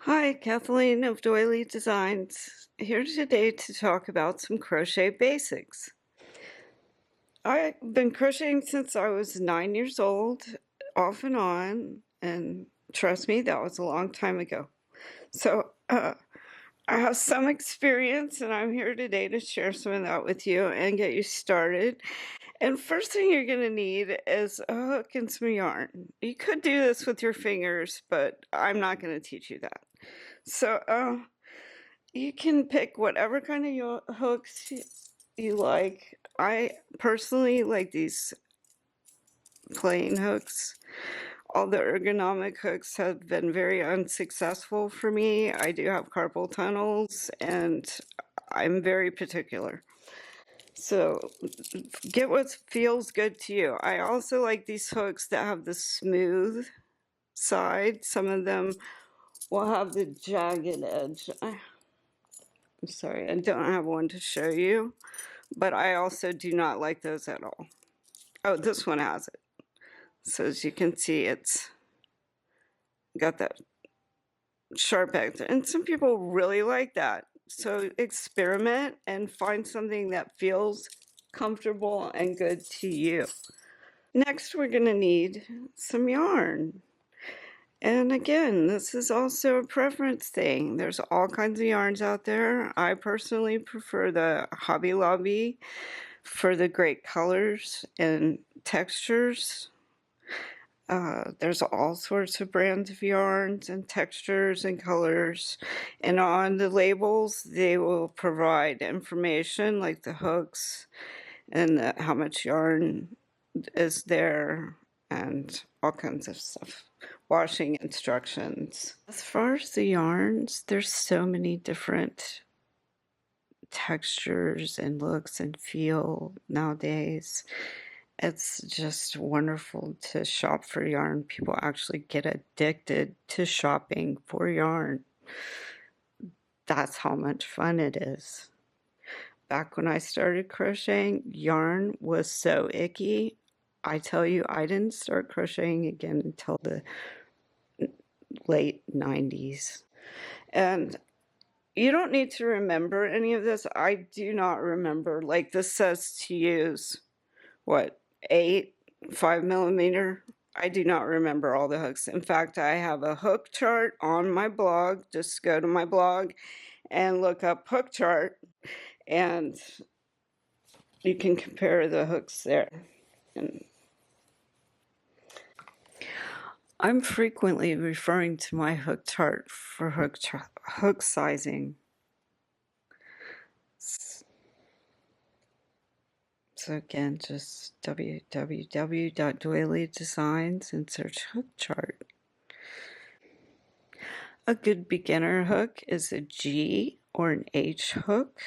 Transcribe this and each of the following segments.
Hi, Kathleen of Doily Designs, here today to talk about some crochet basics. I've been crocheting since I was 9 years old, off and on, and trust me, that was a long time ago. So I have some experience, and I'm here today to share some of that with you and get you started. And first thing you're going to need is a hook and some yarn. You could do this with your fingers, but I'm not going to teach you that. So you can pick whatever kind of hooks you like. I personally like these plain hooks. All the ergonomic hooks have been very unsuccessful for me. I do have carpal tunnels and I'm very particular. So get what feels good to you. I also like these hooks that have the smooth side. Some of them will have the jagged edge. I'm sorry, I don't have one to show you, but I also do not like those at all. Oh, this one has it. So as you can see, it's got that sharp edge, and some people really like that. So experiment and find something that feels comfortable and good to you. Next, we're going to need some yarn. And again, this is also a preference thing. There's all kinds of yarns out there. I personally prefer the Hobby Lobby for the great colors and textures. There's all sorts of brands of yarns and textures and colors. And on the labels, they will provide information like the hooks and how much yarn is there and all kinds of stuff. Washing instructions. As far as the yarns, there's so many different textures and looks and feel nowadays. It's just wonderful to shop for yarn. People actually get addicted to shopping for yarn. That's how much fun it is. Back when I started crocheting, yarn was so icky. I tell you, I didn't start crocheting again until the late 90s. And you don't need to remember any of this. I do not remember. Like this says to use, what, 5mm? I do not remember all the hooks. In fact, I have a hook chart on my blog. Just go to my blog and look up hook chart, and you can compare the hooks there. And I'm frequently referring to my hook chart for hook sizing. So again, just www.Doily Designs and search hook chart. A good beginner hook is a G or an H hook.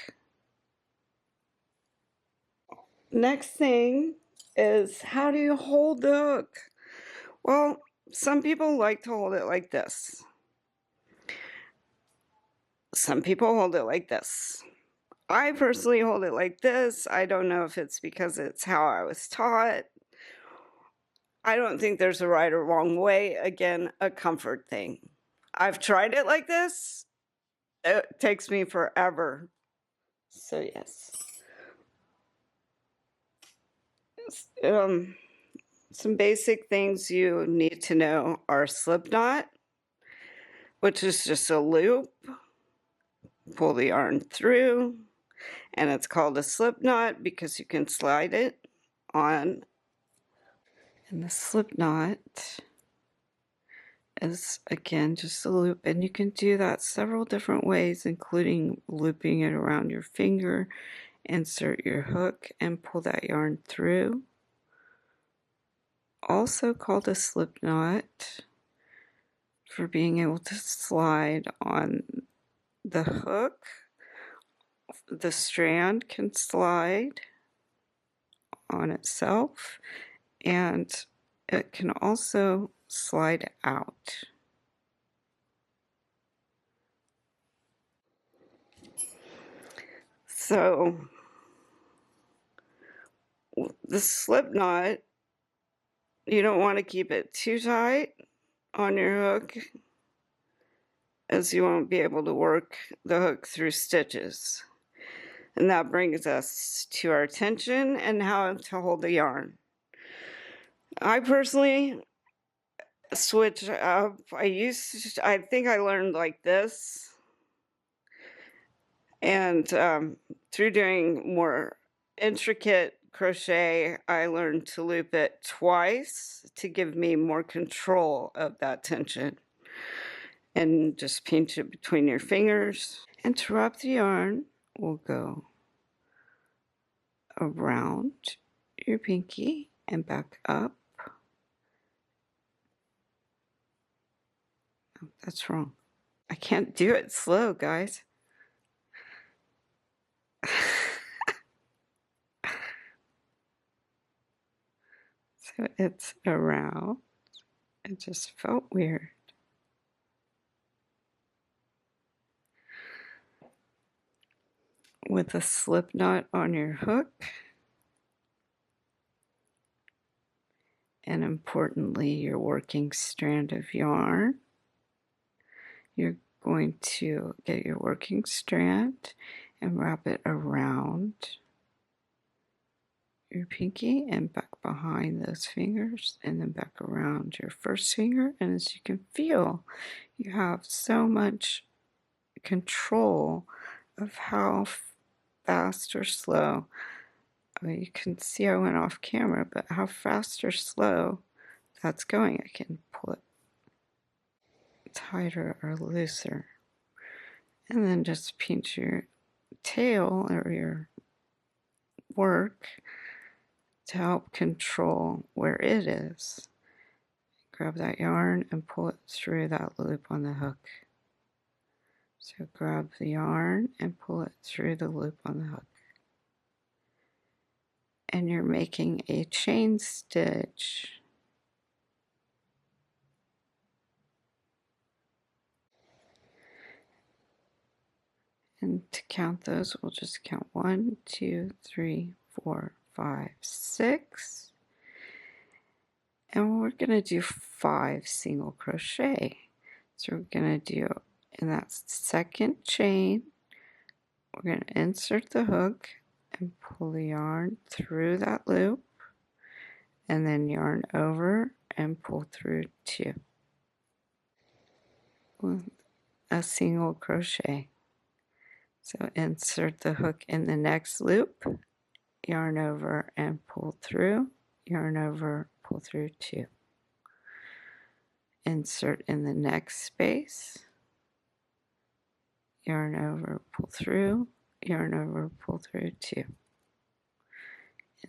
Next thing is, how do you hold the hook? Well, some people like to hold it like this. Some people hold it like this. I personally hold it like this. I don't know if it's because it's how I was taught. I don't think there's a right or wrong way. Again, a comfort thing. I've tried it like this. It takes me forever. So yes. Some basic things you need to know are slip knot, which is just a loop. Pull the yarn through, and it's called a slip knot because you can slide it on. And the slip knot is again just a loop, and you can do that several different ways, including looping it around your finger, insert your hook and pull that yarn through. Also called a slip knot for being able to slide on the hook. The strand can slide on itself, and it can also slide out. So the slip knot, you don't want to keep it too tight on your hook. as you won't be able to work the hook through stitches. And that brings us to our tension and how to hold the yarn. I personally switch up. I think I learned like this. And through doing more intricate crochet, I learned to loop it twice to give me more control of that tension. And just pinch it between your fingers. And to wrap the yarn, we'll go around your pinky and back up. Oh, that's wrong. I can't do it slow, guys. So it's around. It just felt weird. With a slip knot on your hook. And importantly, your working strand of yarn. You're going to get your working strand and wrap it around your pinky and back behind those fingers and then back around your first finger. And as you can feel, you have so much control of how fast or slow. You can see I went off camera, but how fast or slow that's going. I can pull it tighter or looser. And then just pinch your tail or your work to help control where it is. Grab that yarn and pull it through that loop on the hook. So grab the yarn and pull it through the loop on the hook. And you're making a chain stitch. And to count those, we'll just count 1, 2, 3, 4, 5, 6. And we're going to do 5 single crochet. So we're going to do, in that second chain, we're going to insert the hook and pull the yarn through that loop, and then yarn over and pull through 2 with a single crochet. So insert the hook in the next loop, yarn over and pull through, yarn over, pull through 2. Insert in the next space, yarn over, pull through, yarn over, pull through 2.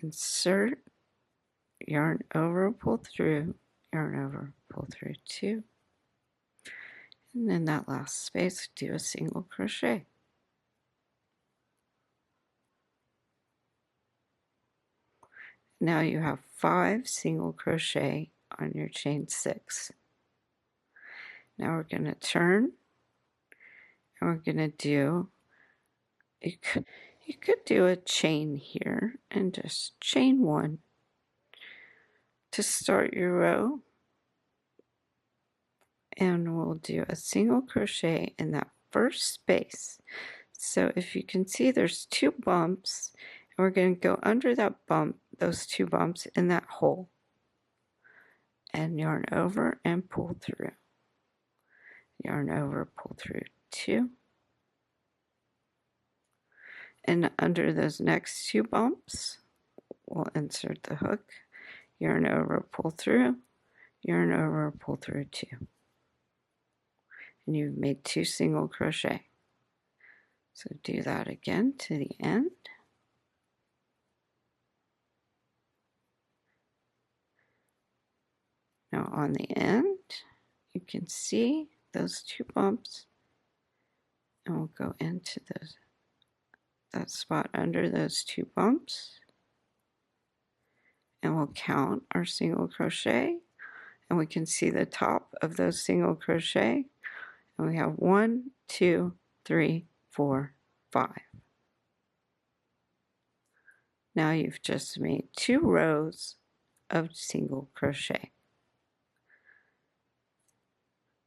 Insert, yarn over, pull through, yarn over, pull through 2. And in that last space, do a single crochet. Now you have 5 single crochet on your chain 6. Now we're going to turn, and we're going to do, you could do a chain here and just chain 1 to start your row. And we'll do a single crochet in that first space. So if you can see, there's 2 bumps, and we're going to go under that bump, those 2 bumps in that hole, and yarn over and pull through. Yarn over, pull through 2. And under those next 2 bumps, we'll insert the hook, yarn over, pull through, yarn over, pull through 2. And you've made 2 single crochet. So do that again to the end. Now on the end, you can see those 2 bumps, and we'll go into that spot under those 2 bumps, and we'll count our single crochet, and we can see the top of those single crochet, and we have 1, 2, 3, 4, 5. Now you've just made 2 rows of single crochet.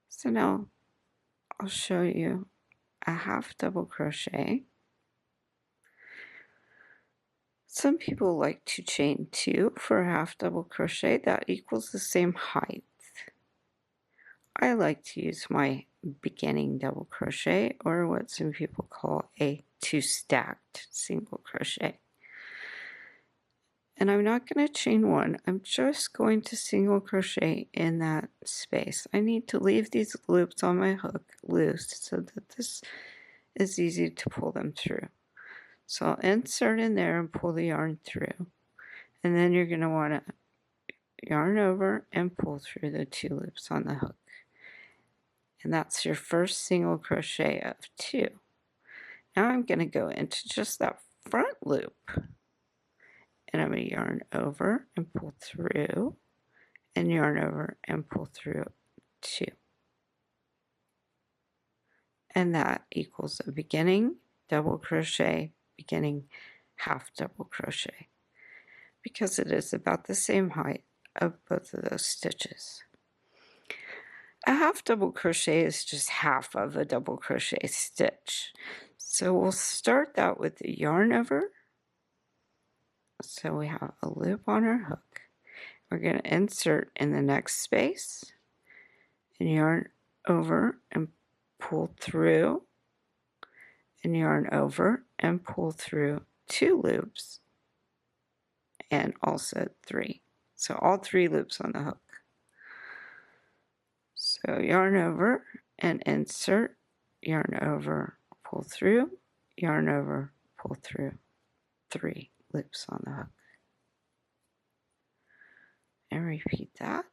So now I'll show you a half double crochet. Some people like to chain 2 for a half double crochet. That equals the same height. I like to use my beginning double crochet, or what some people call a 2-stacked single crochet. And I'm not going to chain 1, I'm just going to single crochet in that space. I need to leave these loops on my hook loose so that this is easy to pull them through. So I'll insert in there and pull the yarn through. And then you're going to want to yarn over and pull through the 2 loops on the hook. And that's your first single crochet of 2. Now I'm going to go into just that front loop. And I'm going to yarn over and pull through, and yarn over and pull through 2. And that equals a beginning double crochet, beginning half double crochet, because it is about the same height of both of those stitches. A half double crochet is just half of a double crochet stitch. So we'll start that with the yarn over. So we have a loop on our hook. We're going to insert in the next space and yarn over and pull through, and yarn over and pull through 2 loops, and also 3. So all 3 loops on the hook. So yarn over and insert, yarn over, pull through, yarn over, pull through, 3 loops on the hook. And repeat that.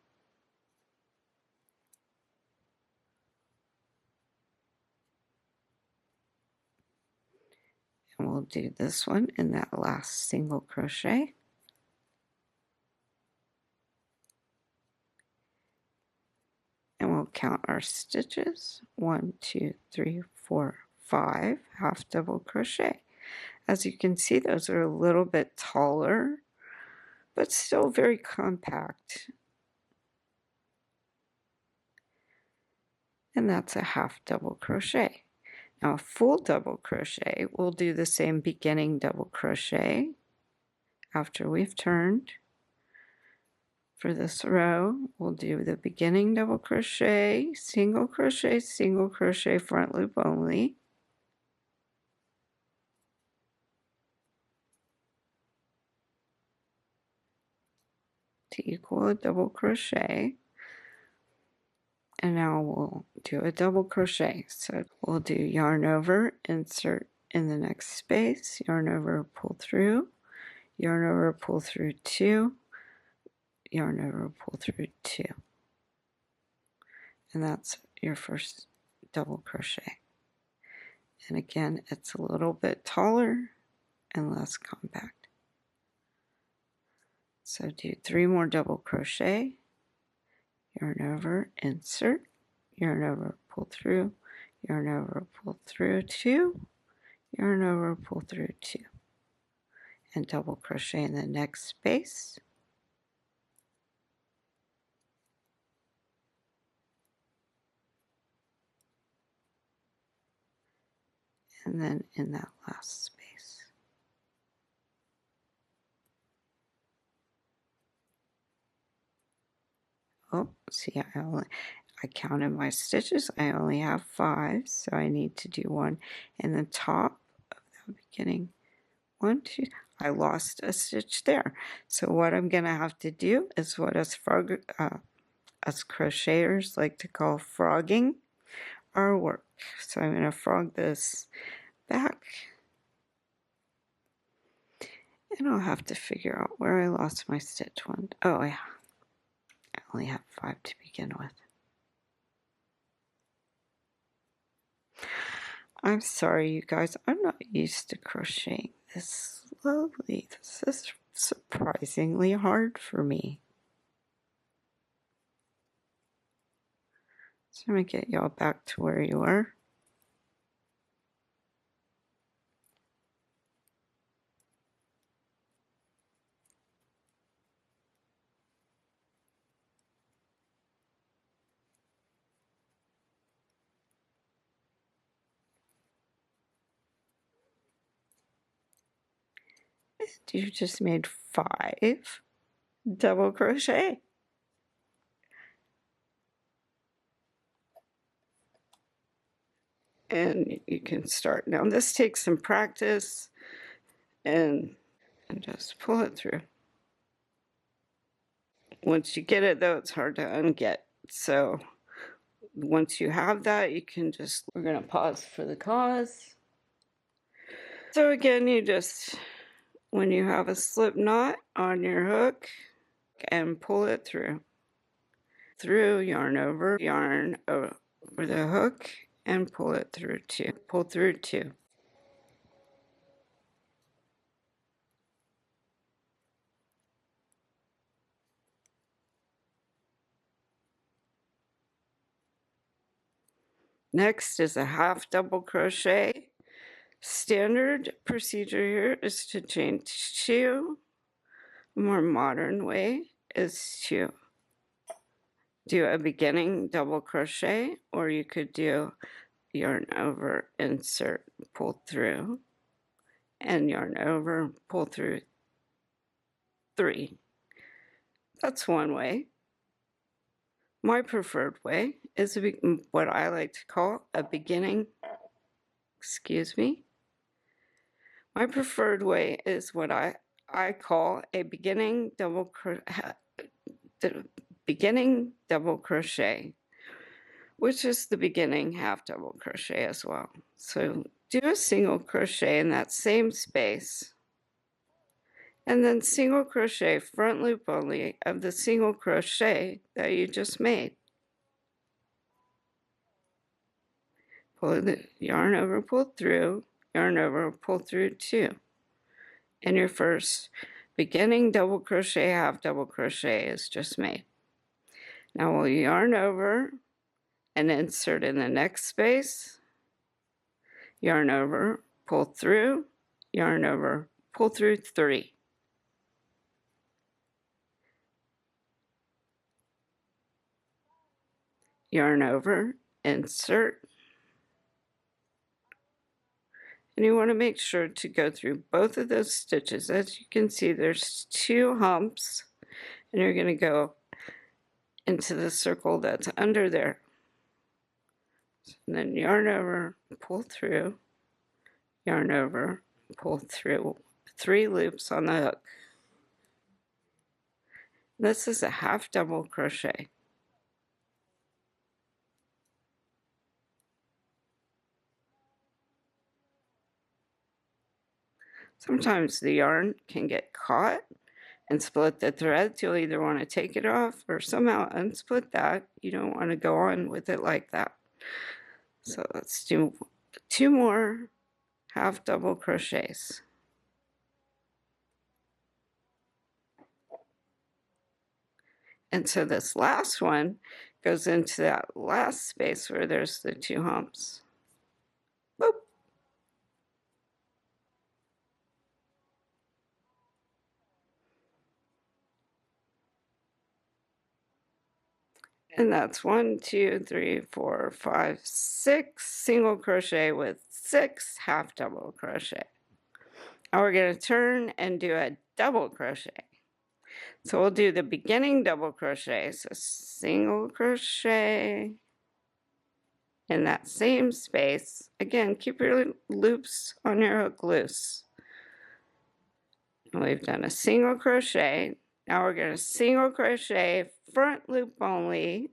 And we'll do this one in that last single crochet. And we'll count our stitches. 1, 2, 3, 4, 5 half double crochet. As you can see, those are a little bit taller, but still very compact. And that's a half double crochet. Now a full double crochet, we'll do the same beginning double crochet after we've turned. For this row, we'll do the beginning double crochet, single crochet, front loop only. To equal a double crochet. And now we'll do a double crochet. So we'll do yarn over, insert in the next space, yarn over, pull through, yarn over, pull through 2, yarn over, pull through 2. And that's your first double crochet. And again, it's a little bit taller and less compact. So do 3 more double crochet, yarn over, insert, yarn over, pull through, yarn over, pull through 2, yarn over, pull through 2, and double crochet in the next space. And then in that last space. Oh, see, I counted my stitches. I only have 5, so I need to do 1 in the top of the beginning. 1, 2. I lost a stitch there. So what I'm going to have to do is what us crocheters like to call frogging our work. So I'm going to frog this back. And I'll have to figure out where I lost my stitch one. Oh, yeah. I only have 5 to begin with. I'm sorry, you guys. I'm not used to crocheting this slowly. This is surprisingly hard for me. So I'm going to get y'all back to where you are. you just made 5 double crochet. And you can start. Now this takes some practice, and just pull it through. Once you get it though, it's hard to unget. So once you have that, you can just, we're going to pause for the cause. So again, you just, when you have a slip knot on your hook, and pull it through. Through, yarn over the hook, and pull it through 2. Pull through 2. Next is a half double crochet. Standard procedure here is to chain 2. A more modern way is to do a beginning double crochet, or you could do yarn over, insert, pull through, and yarn over, pull through 3. That's one way. My preferred way is what I like to call a beginning, my preferred way is what I call a beginning double crochet, which is the beginning half double crochet as well. So do a single crochet in that same space, and then single crochet front loop only of the single crochet that you just made. Pull the yarn over, pull through, yarn over, pull through 2. And your first beginning double crochet, half double crochet is just made. Now we'll yarn over and insert in the next space, yarn over, pull through, yarn over, pull through 3. Yarn over, insert, and you want to make sure to go through both of those stitches. As you can see, there's 2 humps, and you're going to go into the circle that's under there. And then yarn over, pull through, yarn over, pull through 3 loops on the hook. This is a half double crochet. Sometimes the yarn can get caught and split the threads. You'll either want to take it off or somehow unsplit that. You don't want to go on with it like that. So let's do 2 more half double crochets. And so this last one goes into that last space where there's the 2 humps. Boop. And that's 1, 2, 3, 4, 5, 6 single crochet with 6 half double crochet. Now we're going to turn and do a double crochet. So we'll do the beginning double crochet. So single crochet in that same space. Again, keep your loops on your hook loose. And we've done a single crochet. Now we're going to single crochet front loop only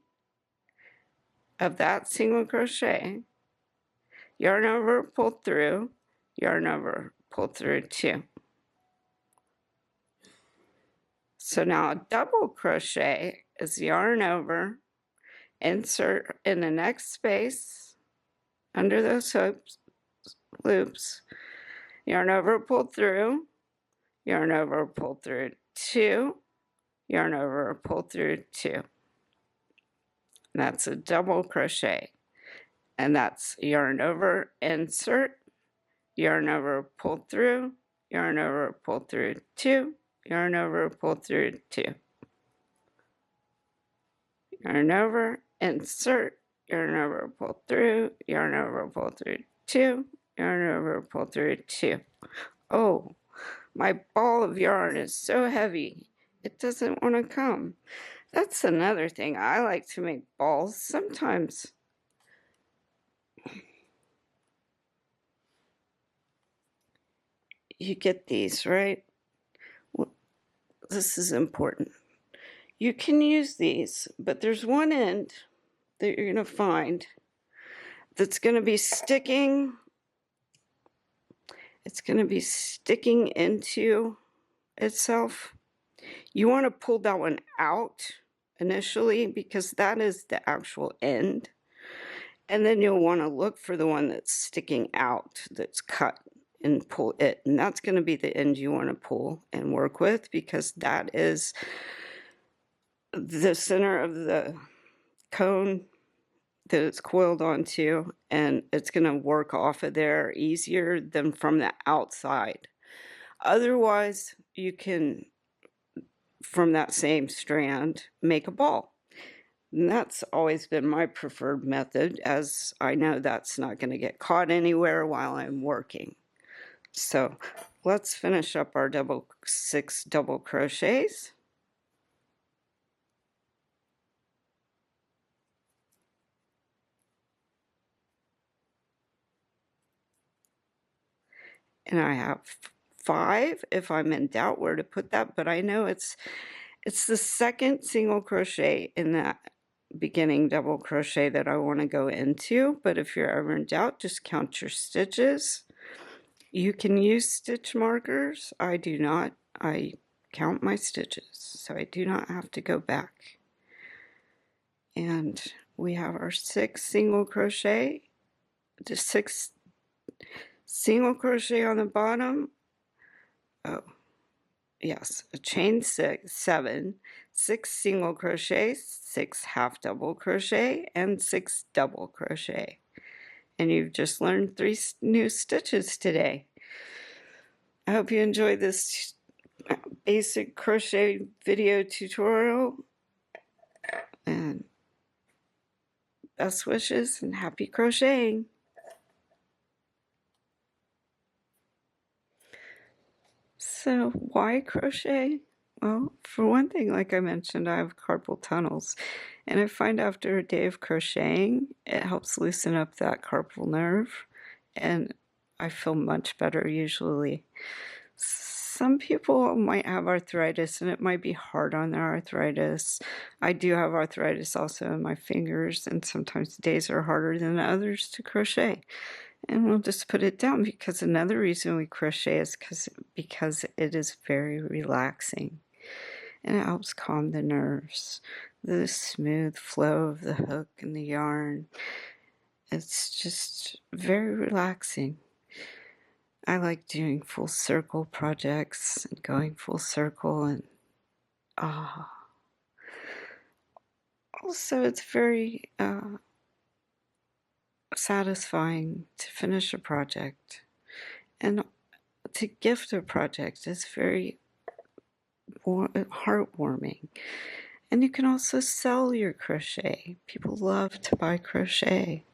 of that single crochet, yarn over, pull through, yarn over, pull through 2. So now a double crochet is yarn over, insert in the next space under those loops, yarn over, pull through, yarn over, pull through 2, yarn over, pull through 2. That's a double crochet, and that's yarn over, insert, yarn over, pull through, yarn over, pull through 2, yarn over, pull through 2, yarn over, insert, yarn over, pull through, yarn over, pull through 2, yarn over, pull through 2. Oh, My ball of yarn is so heavy, it doesn't want to come. That's another thing. I like to make balls sometimes. You get these, right? This is important. You can use these, but there's one end that you're going to find that's going to be sticking. It's going to be sticking into itself. You want to pull that one out initially because that is the actual end. And then you'll want to look for the one that's sticking out, that's cut, and pull it. And that's going to be the end you want to pull and work with, because that is the center of the cone that it's coiled onto, and it's going to work off of there easier than from the outside. Otherwise, you can, from that same strand, make a ball. And that's always been my preferred method, as I know that's not going to get caught anywhere while I'm working. So let's finish up our 6 double crochets. And I have 5 if I'm in doubt where to put that, but I know it's the second single crochet in that beginning double crochet that I want to go into. But if you're ever in doubt, just count your stitches. You can use stitch markers. I do not. I count my stitches, so I do not have to go back. And we have our 6 single crochet, the 6 single crochet on the bottom. Oh, yes, a chain 7, 6 single crochet, 6 half double crochet, and 6 double crochet. And you've just learned 3 new stitches today. I hope you enjoyed this basic crochet video tutorial, and best wishes and happy crocheting. So why crochet? Well, for one thing, like I mentioned, I have carpal tunnels, and I find after a day of crocheting, it helps loosen up that carpal nerve, and I feel much better usually. Some people might have arthritis, and it might be hard on their arthritis. I do have arthritis also in my fingers, and sometimes days are harder than others to crochet. And we'll just put it down, because another reason we crochet is because it is very relaxing. And it helps calm the nerves, the smooth flow of the hook and the yarn. It's just very relaxing. I like doing full circle projects and going full circle, and also it's very satisfying to finish a project, and to gift a project is very heartwarming. And you can also sell your crochet. People love to buy crochet.